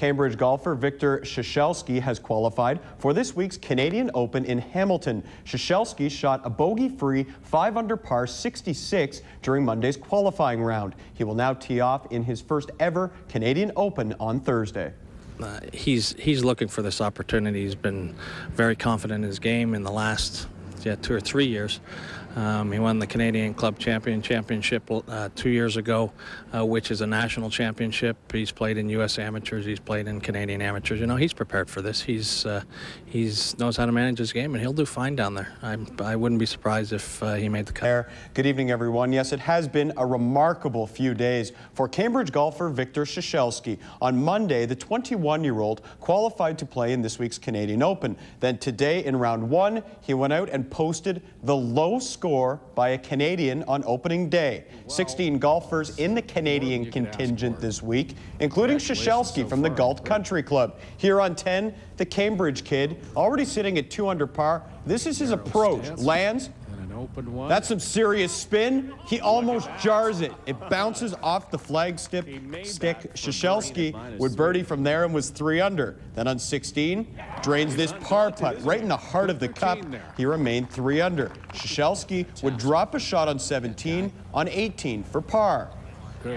Cambridge golfer Victor Ciesielski has qualified for this week's Canadian Open in Hamilton. Ciesielski shot a bogey-free 5-under par 66 during Monday's qualifying round. He will now tee off in his first ever Canadian Open on Thursday. He's looking for this opportunity. He's been very confident in his game in the last 2 or 3 years. He won the Canadian Club Championship 2 years ago, which is a national championship. He's played in U.S. amateurs. He's played in Canadian amateurs. You know, he's prepared for this. He's knows how to manage his game, and he'll do fine down there. I wouldn't be surprised if he made the cut. Good evening, everyone. Yes, it has been a remarkable few days for Cambridge golfer Victor Ciesielski. On Monday, the 21-year-old qualified to play in this week's Canadian Open. Then today, in round 1, he went out and posted the low score by a Canadian on opening day. 16 golfers in the Canadian contingent this week, including Ciesielski from the Galt Country Club. Here on 10, the Cambridge kid, already sitting at 2 under par. This is his approach. Lands. That's some serious spin. He almost jars it. It bounces off the flagstick. Ciesielski would birdie from there and was 3 under. Then on 16, drains this par putt right in the heart of the cup. He remained 3 under. Ciesielski would drop a shot on 17 on 18 for par.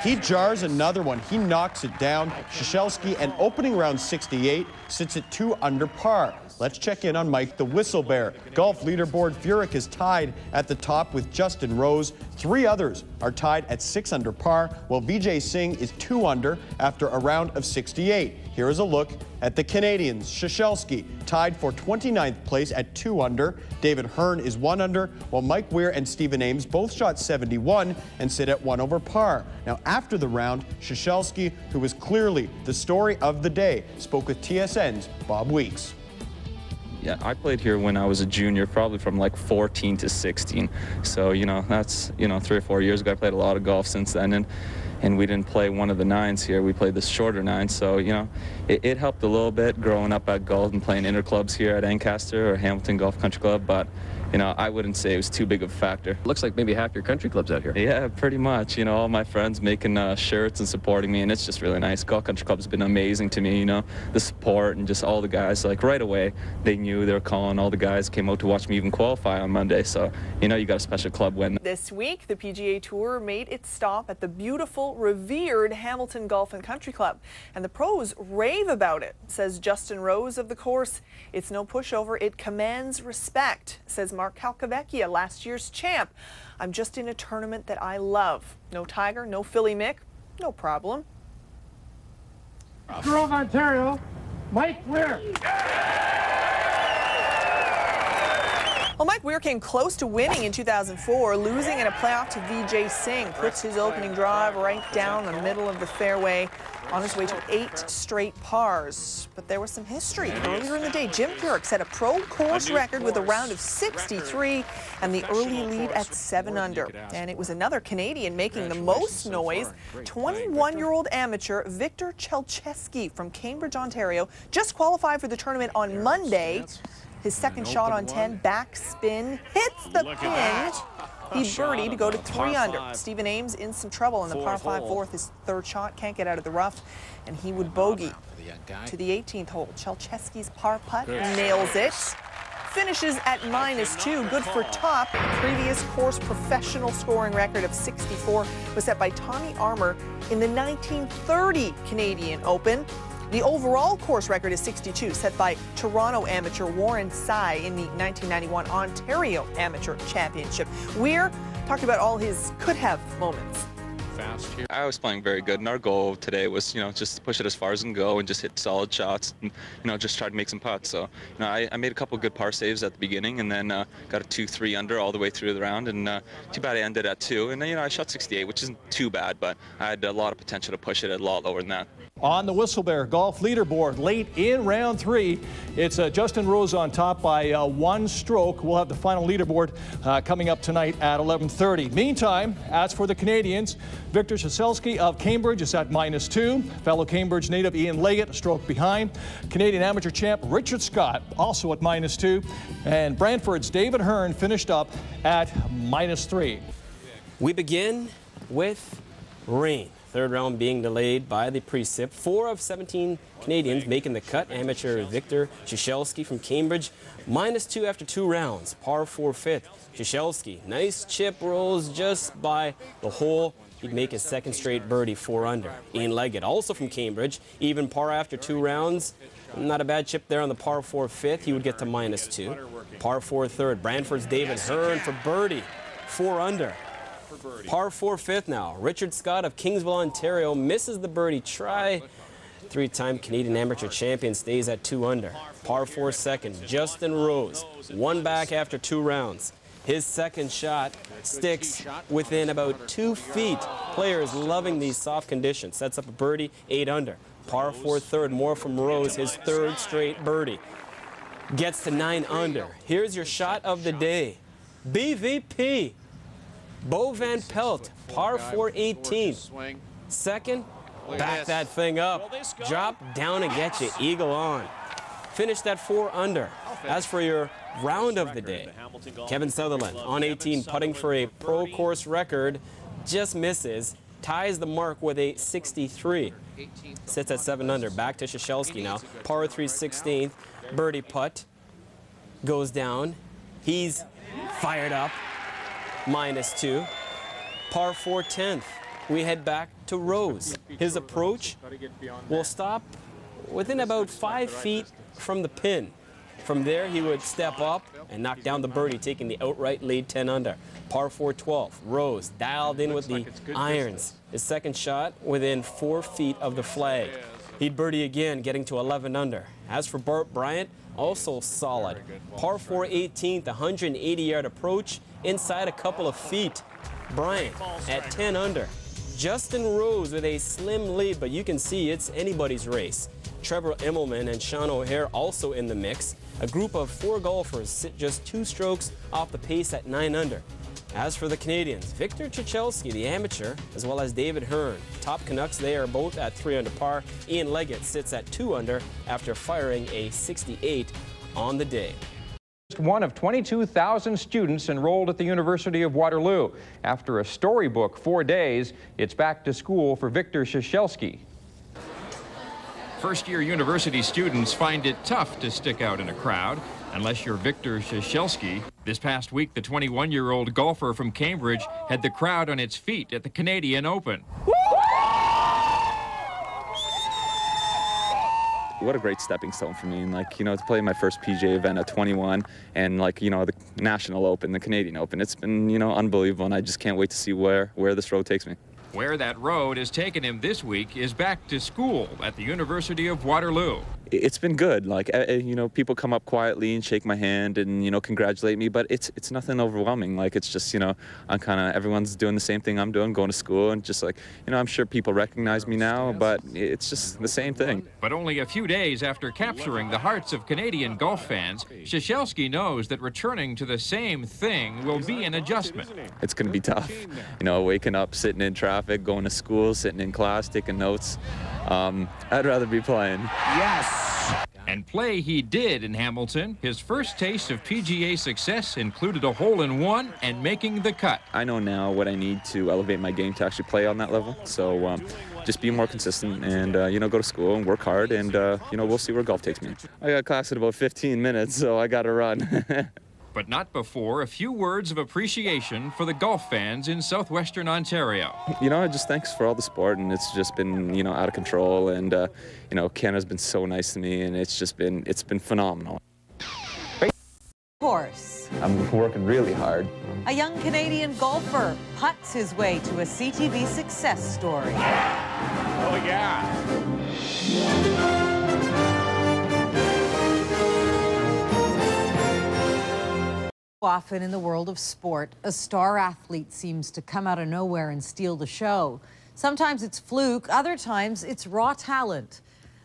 He jars another one. He knocks it down. Ciesielski, and opening round 68, sits at 2 under par. Let's check in on Mike the Whistle Bear. Golf leaderboard, Furyk is tied at the top with Justin Rose. 3 others are tied at 6 under par, while Vijay Singh is 2 under after a round of 68. Here is a look at the Canadians. Ciesielski tied for 29th place at 2 under. David Hearn is 1 under, while Mike Weir and Stephen Ames both shot 71 and sit at 1 over par. Now, after the round, Ciesielski, who was clearly the story of the day, spoke with TSN's Bob Weeks. Yeah, I played here when I was a junior, probably from like 14 to 16. So, you know, that's, 3 or 4 years ago. I played a lot of golf since then, and we didn't play one of the 9s here. We played the shorter 9. So, it helped a little bit growing up at Galt and playing interclubs here at Ancaster or Hamilton Golf Country Club, but I wouldn't say it was too big of a factor. Looks like maybe half your country club's out here. Yeah, pretty much. All my friends making shirts and supporting me, and it's just really nice. Golf Country Club's been amazing to me, the support and just all the guys. Like right away, they knew they were calling. All the guys came out to watch me even qualify on Monday. So, you got a special club win. This week, the PGA Tour made its stop at the beautiful, revered Hamilton Golf and Country Club. And the pros rave about it, says Justin Rose of the course. It's no pushover. It commands respect, says Mark Calcavecchia, last year's champ. I'm just in a tournament that I love. No Tiger, no Philly Mick, no problem. Grove, Ontario, Mike Weir. Well, Mike Weir came close to winning in 2004, losing in a playoff to Vijay Singh. Puts his opening drive right down the middle of the fairway on his way to 8 straight pars. But there was some history. Earlier in the day, Jim Furyk set a pro course record with a round of 63 and the early lead at 7 under. And it was another Canadian making the most noise. 21-year-old amateur Victor Ciesielski from Cambridge, Ontario, just qualified for the tournament on Monday. His second shot on 10, backspin, hits the pin. He birdied to go to 3 under. Stephen Ames in some trouble in the par 5 fourth. His third shot can't get out of the rough, and he would bogey to the 18th hole. Ciesielski's par putt nails it. Finishes at -2, good for top. Previous course professional scoring record of 64 was set by Tommy Armour in the 1930 Canadian Open. The overall course record is 62, set by Toronto amateur Warren Sy in the 1991 Ontario Amateur Championship. Weir talked about all his could-have moments. I was playing very good, and our goal today was, just to push it as far as it can go and just hit solid shots and, just try to make some putts. So, I made a couple good par saves at the beginning, and then got a 2-3 under all the way through the round, and too bad I ended at 2. And then, I shot 68, which isn't too bad, but I had a lot of potential to push it a lot lower than that. On the Whistle Bear Golf leaderboard, late in round 3, it's Justin Rose on top by 1 stroke. We'll have the final leaderboard coming up tonight at 11:30. Meantime, as for the Canadians, Victor Ciesielski of Cambridge is at -2. Fellow Cambridge native Ian Leggett a stroke behind. Canadian amateur champ Richard Scott also at -2. And Brantford's David Hearn finished up at -3. We begin with rain. Third round being delayed by the precip. 4 of 17 Canadians making the cut. Amateur Victor Ciesielski from Cambridge, -2 after 2 rounds. Par 4 fifth. Ciesielski, nice chip, rolls just by the hole. He'd make his second straight birdie, 4 under. Ian Leggett, also from Cambridge, even par after 2 rounds. Not a bad chip there on the par 4 fifth. He would get to -2. Par 4 third. Brantford's David Hearn for birdie, 4 under. Par 4 fifth now. Richard Scott of Kingsville, Ontario misses the birdie try. 3-time Canadian amateur champion stays at 2 under. Par 4 second. Justin Rose, 1 back after 2 rounds. His second shot sticks within about 2 feet. Players loving these soft conditions. Sets up a birdie, 8 under. Par 4 third, more from Rose, his 3rd straight birdie. Gets to 9 under. Here's your shot of the day. BVP. Bo Van Pelt, par 4 18. Second, back that thing up. Drop down and get you. Eagle on. Finish that 4 under. As for your round of the day, Kevin Sutherland on 18, putting for a pro course record, just misses, ties the mark with a 63. Sits at 7 under. Back to Ciesielski now. Par 3 16th, birdie putt, goes down. He's fired up, -2. Par 4 10th. We head back to Rose. His approach will stop within about 5 feet from the pin. From there, he would step up and knock down the birdie, taking the outright lead, 10 under. Par 4 12. Rose dialed in with the irons. His second shot within 4 feet of the flag. He'd birdie again, getting to 11 under. As for Bart Bryant, also solid. Par 4 18th, 180-yard approach inside a couple of feet. Bryant at 10 under. Justin Rose with a slim lead, but you can see it's anybody's race. Trevor Immelman and Sean O'Hare also in the mix. A group of 4 golfers sit just 2 strokes off the pace at 9 under. As for the Canadians, Victor Ciesielski, the amateur, as well as David Hearn. Top Canucks, they are both at 3 under par. Ian Leggett sits at 2 under after firing a 68 on the day. One of 22,000 students enrolled at the University of Waterloo. After a storybook 4 days, it's back to school for Victor Ciesielski. First-year university students find it tough to stick out in a crowd, unless you're Victor Ciesielski. This past week, the 21-year-old golfer from Cambridge had the crowd on its feet at the Canadian Open. What a great stepping stone for me, and to play my first PGA event at 21, and the National Open, the Canadian Open. It's been, unbelievable, and I just can't wait to see where this road takes me. Where that road has taken him this week is back to school at the University of Waterloo. It's been good. People come up quietly and shake my hand and, congratulate me, but it's nothing overwhelming. It's just, everyone's doing the same thing I'm doing, going to school, and just I'm sure people recognize me now, but it's just the same thing. But only a few days after capturing the hearts of Canadian golf fans, Ciesielski knows that returning to the same thing will be an adjustment. It's going to be tough. Waking up, sitting in traffic, going to school, sitting in class, taking notes. I'd rather be playing. Yes! And play he did in Hamilton. His first taste of PGA success included a hole-in-one and making the cut. I know now what I need to elevate my game to actually play on that level. So just be more consistent and, go to school and work hard, and, we'll see where golf takes me. I got class in about 15 minutes, so I got to run. But not before a few words of appreciation for the golf fans in southwestern Ontario. Just thanks for all the support, and it's just been, out of control, and, Canada's been so nice to me, and it's been phenomenal. Course. I'm working really hard. A young Canadian golfer putts his way to a CTV success story. Oh, yeah. Often in the world of sport, a star athlete seems to come out of nowhere and steal the show. Sometimes it's fluke, other times it's raw talent.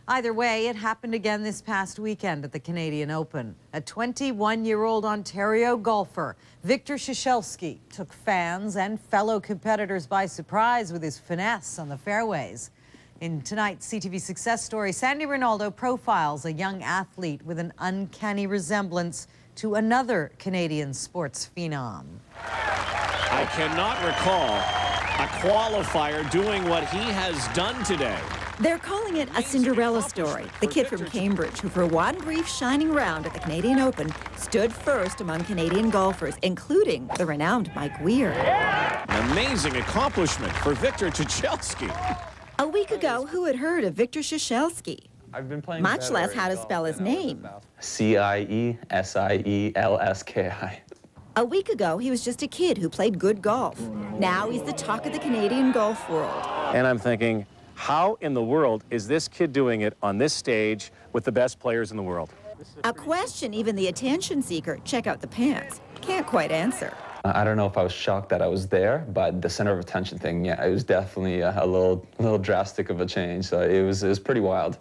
Either way, it happened again this past weekend at the Canadian Open. A 21-year-old Ontario golfer, Victor Ciesielski, took fans and fellow competitors by surprise with his finesse on the fairways. In tonight's CTV Success Story, Sandy Ronaldo profiles a young athlete with an uncanny resemblance to another Canadian sports phenom. I cannot recall a qualifier doing what he has done today. They're calling it a Cinderella story. The kid from Cambridge, who for one brief shining round at the Canadian Open, stood first among Canadian golfers, including the renowned Mike Weir. An amazing accomplishment for Victor Ciesielski. A week ago, who had heard of Victor Ciesielski? I've been playing much less how to spell his name. Ciesielski. A week ago, he was just a kid who played good golf. Now he's the talk of the Canadian golf world. And I'm thinking, how in the world is this kid doing it on this stage with the best players in the world? A question even the attention seeker, check out the pants, can't quite answer. I don't know if I was shocked that I was there, but the center of attention thing, yeah, it was definitely a little drastic of a change. So it was pretty wild.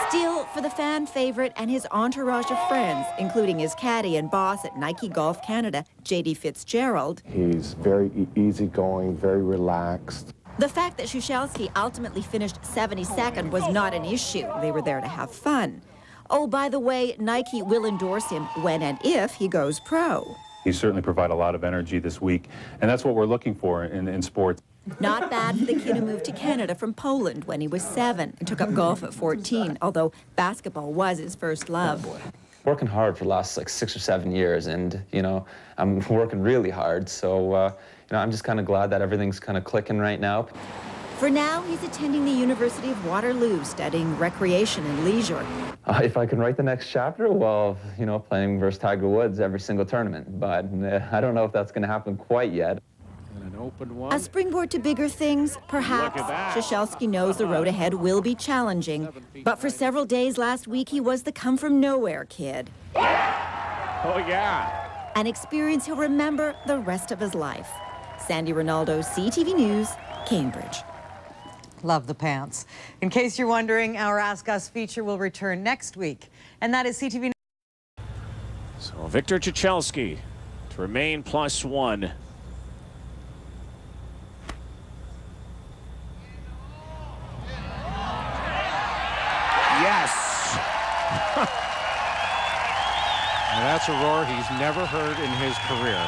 Still, for the fan favorite and his entourage of friends, including his caddy and boss at Nike Golf Canada, J.D. Fitzgerald. He's very easygoing, very relaxed. The fact that Ciesielski ultimately finished 72nd was not an issue. They were there to have fun. Oh, by the way, Nike will endorse him when and if he goes pro. He certainly provided a lot of energy this week, and that's what we're looking for in sports. Not bad for the kid who moved to Canada from Poland when he was 7 and took up golf at 14, although basketball was his first love. Working hard for the last like 6 or 7 years, and I'm working really hard. So I'm just kind of glad that everything's kind of clicking right now. For now, he's attending the University of Waterloo, studying recreation and leisure. If I can write the next chapter, well, playing versus Tiger Woods every single tournament. But I don't know if that's going to happen quite yet. And an open one. A springboard to bigger things, perhaps. Ciesielski knows the road ahead will be challenging. But for several days last week, he was the come-from-nowhere kid. Oh, yeah. An experience he'll remember the rest of his life. Sandy Ronaldo, CTV News, Cambridge. Love the pants. In case you're wondering, our Ask Us feature will return next week. And that is CTV. So Victor Ciesielski to remain +1. Yes. Now that's a roar he's never heard in his career.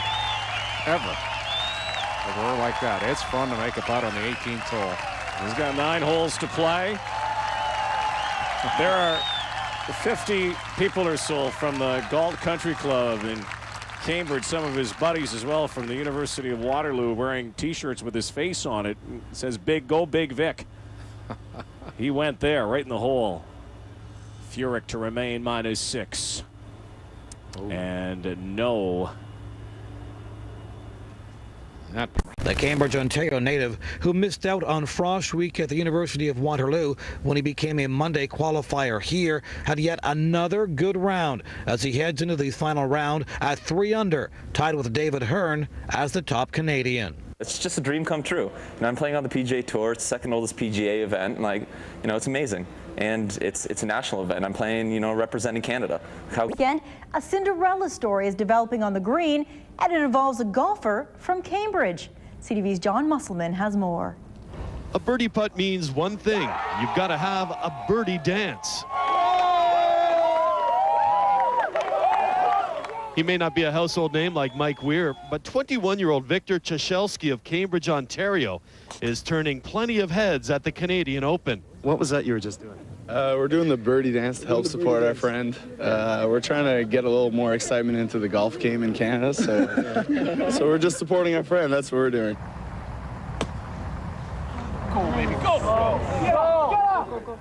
Ever. A roar like that. It's fun to make a putt on the 18th hole. He's got 9 holes to play. There are 50 people or so from the Galt Country Club in Cambridge, some of his buddies as well from the University of Waterloo, wearing T-shirts with his face on it. It says, Go Big Vic. He went there, right in the hole. Furyk to remain -6. Ooh. And no. The Cambridge, Ontario native who missed out on Frost Week at the University of Waterloo when he became a Monday qualifier here had yet another good round as he heads into the final round at 3 under, tied with David Hearn as the top Canadian. It's just a dream come true. I'm playing on the PGA Tour. It's the second oldest PGA event. It's amazing. And it's a national event. I'm playing, representing Canada. Again, a Cinderella story is developing on the green, and it involves a golfer from Cambridge. CTV's John Musselman has more. A birdie putt means one thing. You've got to have a birdie dance. He may not be a household name like Mike Weir, but 21-year-old Victor Ciesielski of Cambridge, Ontario, is turning plenty of heads at the Canadian Open. What was that you were just doing? We're doing the birdie dance to help support our friend. We're trying to get a little more excitement into the golf game in Canada, so we're just supporting our friend. That's what we're doing. Go, baby, go! Go!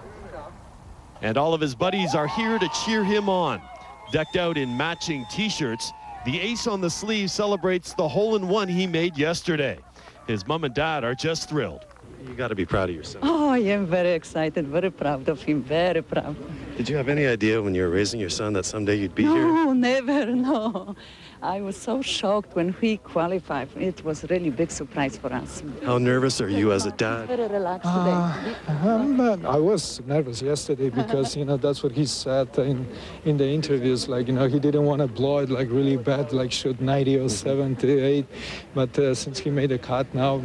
And all of his buddies are here to cheer him on. Decked out in matching T-shirts, the ace on the sleeve celebrates the hole-in-one he made yesterday. His mom and dad are just thrilled. You got to be proud of your son. Oh, I am very excited, very proud of him, very proud. Did you have any idea when you were raising your son that someday you'd be here? No, never, no. I was so shocked when he qualified. It was really a big surprise for us. How nervous are you as a dad? Very relaxed today. I was nervous yesterday because, that's what he said in the interviews. Like, he didn't want to blow it like really bad, like shoot 90 or 78. But since he made a cut now,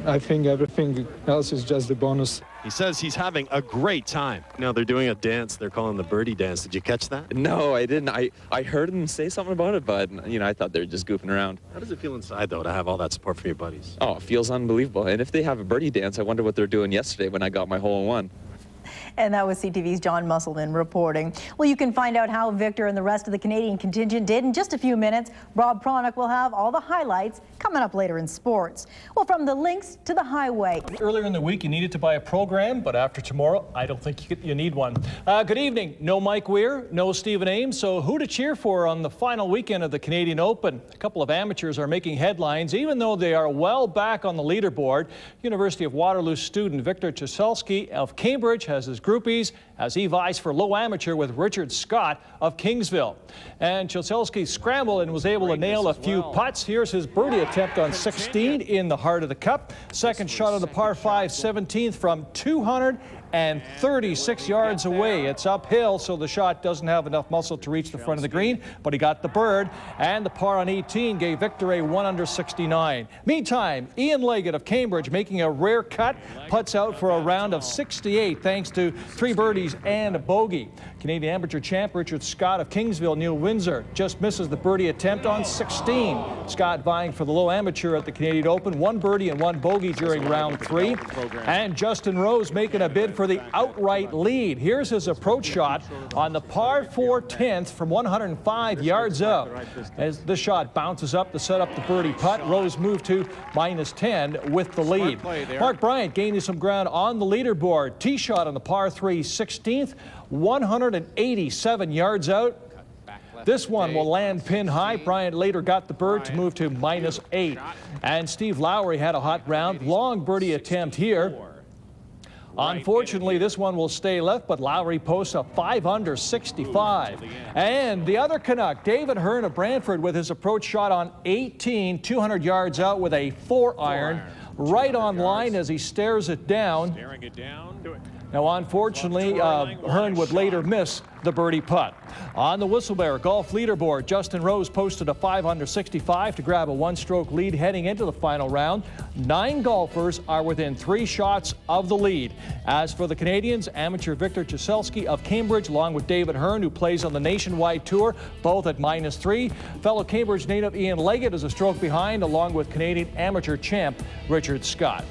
I think everything else is just a bonus. He says he's having a great time. Now they're doing a dance they're calling the birdie dance. Did you catch that? No, I didn't. I heard them say something about it, but, you know, I thought they were just goofing around. How does it feel inside, though, to have all that support from your buddies? Oh, it feels unbelievable. And if they have a birdie dance, I wonder what they're doing yesterday when I got my hole-in-one. And that was CTV's John Musselman reporting. Well, you can find out how Victor and the rest of the Canadian contingent did in just a few minutes. Rob Pronick will have all the highlights coming up later in sports. Well, from the links to the highway. Earlier in the week, you needed to buy a program, but after tomorrow, I don't think you need one. Good evening. No Mike Weir, no Stephen Ames. So who to cheer for on the final weekend of the Canadian Open? A couple of amateurs are making headlines, even though they are well back on the leaderboard. University of Waterloo student Victor Ciesielski of Cambridge has his groupies as he vies for low amateur with Richard Scott of Kingsville. And Ciesielski scrambled and was able to nail a few putts. Here's his birdie attempt on 16 in the heart of the cup. Second shot on the par 5 17th from 236 yards away. It's uphill, so the shot doesn't have enough muscle to reach the front of the green, but he got the bird, and the par on 18 gave Victor a 1 under 69. Meantime, Ian Leggett of Cambridge making a rare cut, putts out for a round of 68 thanks to 3 birdies and a bogey. Canadian amateur champ Richard Scott of Kingsville, Neil Windsor, just misses the birdie attempt on 16. Scott vying for the low amateur at the Canadian Open, 1 birdie and 1 bogey during round 3. And Justin Rose making a bid for the outright lead. Here's his approach shot on the par 4 10th from 105 yards out. As the shot bounces up to set up the birdie putt, Rose moved to -10 with the lead. Mark Bryant gaining some ground on the leaderboard. Tee shot on the par 3 16th, 187 yards out. This one will land pin high. Bryant later got the bird to move to -8. And Steve Lowry had a hot round. Long birdie attempt here. Unfortunately, this one will stay left, but Lowry posts a 5 under 65. And the other Canuck, David Hearn of Brantford, with his approach shot on 18, 200 yards out with a 4-iron, right on line as he stares it down. Now, unfortunately, Hearn would later miss the birdie putt. On the Whistlebear golf leaderboard, Justin Rose posted a 5 under 65 to grab a 1-stroke lead heading into the final round. 9 golfers are within 3 shots of the lead. As for the Canadians, amateur Victor Ciesielski of Cambridge, along with David Hearn, who plays on the Nationwide Tour, both at -3. Fellow Cambridge native Ian Leggett is a stroke behind, along with Canadian amateur champ Richard Scott.